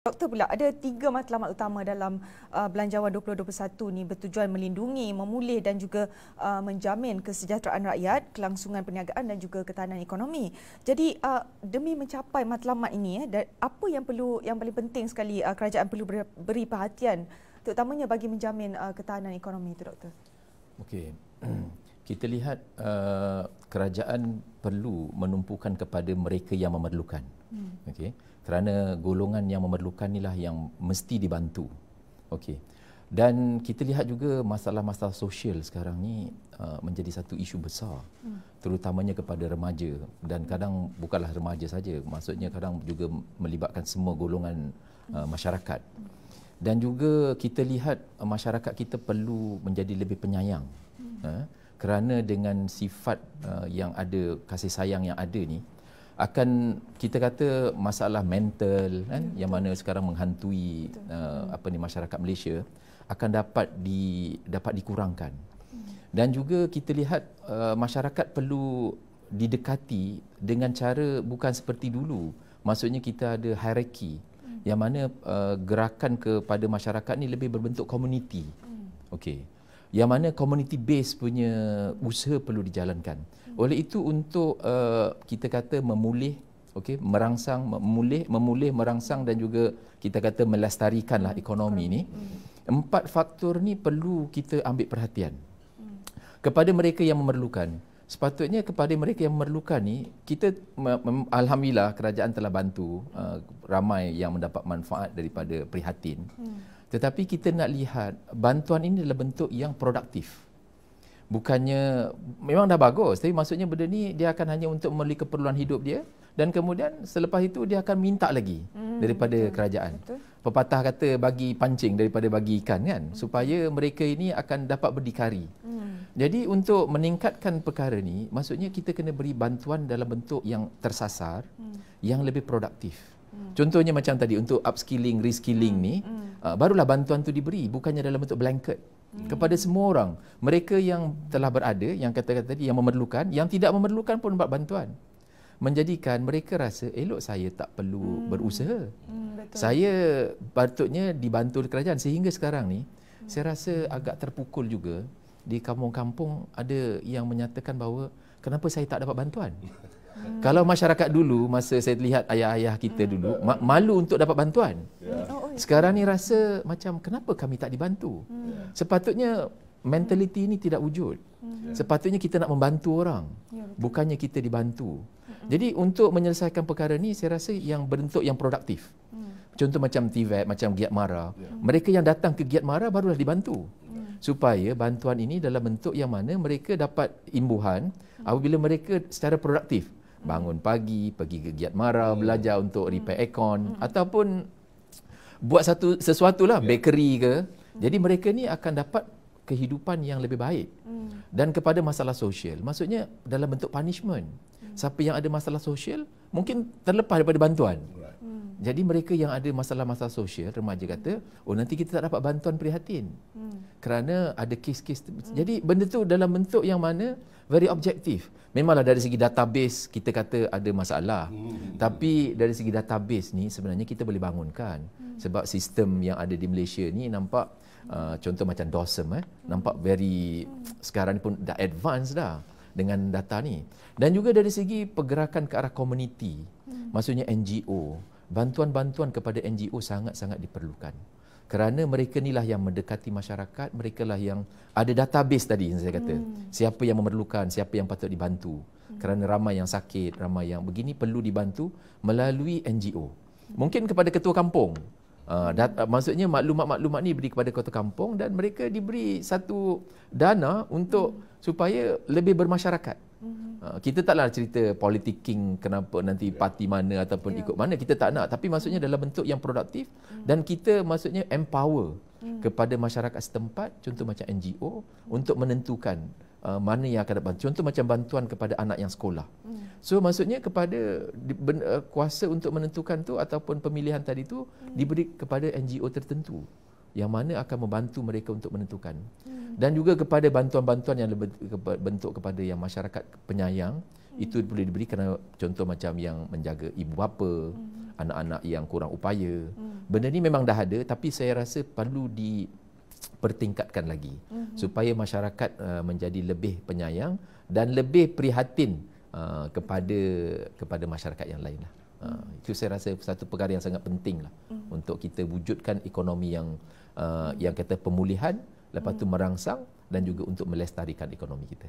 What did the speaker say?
Doktor pula, ada 3 matlamat utama dalam Belanjawan 2021 ni bertujuan melindungi, memulih dan juga menjamin kesejahteraan rakyat, kelangsungan perniagaan dan juga ketahanan ekonomi. Jadi demi mencapai matlamat ini, apa yang paling penting sekali kerajaan perlu beri perhatian terutamanya bagi menjamin ketahanan ekonomi itu, Doktor? Okey. Kita lihat kerajaan perlu menumpukan kepada mereka yang memerlukan. Okey. Kerana golongan yang memerlukan inilah yang mesti dibantu. Okey. Dan kita lihat juga masalah-masalah sosial sekarang ni menjadi satu isu besar. Terutamanya kepada remaja, dan kadang bukanlah remaja saja, maksudnya kadang juga melibatkan semua golongan masyarakat. Dan juga kita lihat masyarakat kita perlu menjadi lebih penyayang. Kerana dengan sifat yang ada, kasih sayang yang ada ni, akan kita kata masalah mental kan, yang mana sekarang menghantui masyarakat Malaysia akan dapat dikurangkan. Dan juga kita lihat masyarakat perlu didekati dengan cara bukan seperti dulu. Maksudnya kita ada hierarki yang mana gerakan kepada masyarakat ni lebih berbentuk komuniti. Okey. Yang mana community base punya usaha perlu dijalankan. Oleh itu untuk kita kata memulih, merangsang, memulih, merangsang dan juga kita kata melestarikanlah ekonomi ni. 4 faktor ni perlu kita ambil perhatian. Kepada mereka yang memerlukan. Sepatutnya kepada mereka yang memerlukan ni, kita alhamdulillah kerajaan telah bantu ramai yang mendapat manfaat daripada prihatin. Tetapi kita nak lihat bantuan ini adalah bentuk yang produktif. Bukannya memang dah bagus, tapi maksudnya benda ni dia akan hanya untuk memenuhi keperluan hidup dia, dan kemudian selepas itu dia akan minta lagi daripada kerajaan. Pepatah kata bagi pancing daripada bagi ikan kan, supaya mereka ini akan dapat berdikari. Jadi untuk meningkatkan perkara ni, maksudnya kita kena beri bantuan dalam bentuk yang tersasar, yang lebih produktif. Contohnya macam tadi untuk upskilling, reskilling ni, barulah bantuan tu diberi, bukannya dalam bentuk blanket kepada semua orang. Mereka yang telah berada, yang kata-kata tadi, yang memerlukan, yang tidak memerlukan pun dapat bantuan. Menjadikan mereka rasa elok saya tak perlu berusaha. Saya patutnya dibantu oleh kerajaan. Sehingga sekarang ni saya rasa agak terpukul juga di kampung-kampung ada yang menyatakan bahawa kenapa saya tak dapat bantuan. Kalau masyarakat dulu, masa saya lihat ayah-ayah kita dulu, malu untuk dapat bantuan. Sekarang ni rasa macam kenapa kami tak dibantu? Sepatutnya mentaliti ini tidak wujud. Sepatutnya kita nak membantu orang, bukannya kita dibantu. Jadi untuk menyelesaikan perkara ni, saya rasa yang bentuk yang produktif. Contoh macam TVET, macam Giat Mara. Mereka yang datang ke Giat Mara barulah dibantu. Supaya bantuan ini dalam bentuk yang mana mereka dapat imbuhan apabila mereka secara produktif. Bangun pagi, pergi ke Giat Mara, belajar untuk repair aircon, ataupun buat sesuatu lah, bakery ke. Jadi mereka ni akan dapat kehidupan yang lebih baik. Dan kepada masalah sosial, maksudnya dalam bentuk punishment. Siapa yang ada masalah sosial, mungkin terlepas daripada bantuan. Jadi mereka yang ada masalah-masalah sosial, remaja kata, nanti kita tak dapat bantuan prihatin. Kerana ada kes-kes. Jadi benda tu dalam bentuk yang mana very objektif. Memanglah dari segi database kita kata ada masalah. Tapi dari segi database ni sebenarnya kita boleh bangunkan. Sebab sistem yang ada di Malaysia ni nampak contoh macam DOSM nampak very sekarang ni pun dah advance dah dengan data ni. Dan juga dari segi pergerakan ke arah komuniti. Maksudnya NGO. Bantuan-bantuan kepada NGO sangat-sangat diperlukan. Kerana mereka inilah yang mendekati masyarakat, mereka lah yang ada database tadi yang saya kata. Siapa yang memerlukan, siapa yang patut dibantu. Kerana ramai yang sakit, ramai yang begini perlu dibantu melalui NGO. Mungkin kepada ketua kampung. Maksudnya maklumat-maklumat ni beri kepada ketua kampung dan mereka diberi satu dana untuk supaya lebih bermasyarakat. Kita taklah cerita politicking kenapa nanti parti mana ataupun ikut mana, kita tak nak. Tapi maksudnya dalam bentuk yang produktif dan kita maksudnya empower kepada masyarakat setempat, contoh macam NGO untuk menentukan mana yang akan dapat. Contoh macam bantuan kepada anak yang sekolah. So maksudnya kepada kuasa untuk menentukan tu ataupun pemilihan tadi tu diberi kepada NGO tertentu yang mana akan membantu mereka untuk menentukan. Dan juga kepada bantuan-bantuan yang bentuk kepada yang masyarakat penyayang, itu boleh diberi kerana contoh macam yang menjaga ibu bapa, anak-anak yang kurang upaya. Benda ni memang dah ada, tapi saya rasa perlu dipertingkatkan lagi supaya masyarakat menjadi lebih penyayang dan lebih prihatin kepada masyarakat yang lain lah. Itu saya rasa satu perkara yang sangat penting lah untuk kita wujudkan ekonomi yang kata pemulihan, lepas tu merangsang dan juga untuk melestarikan ekonomi kita.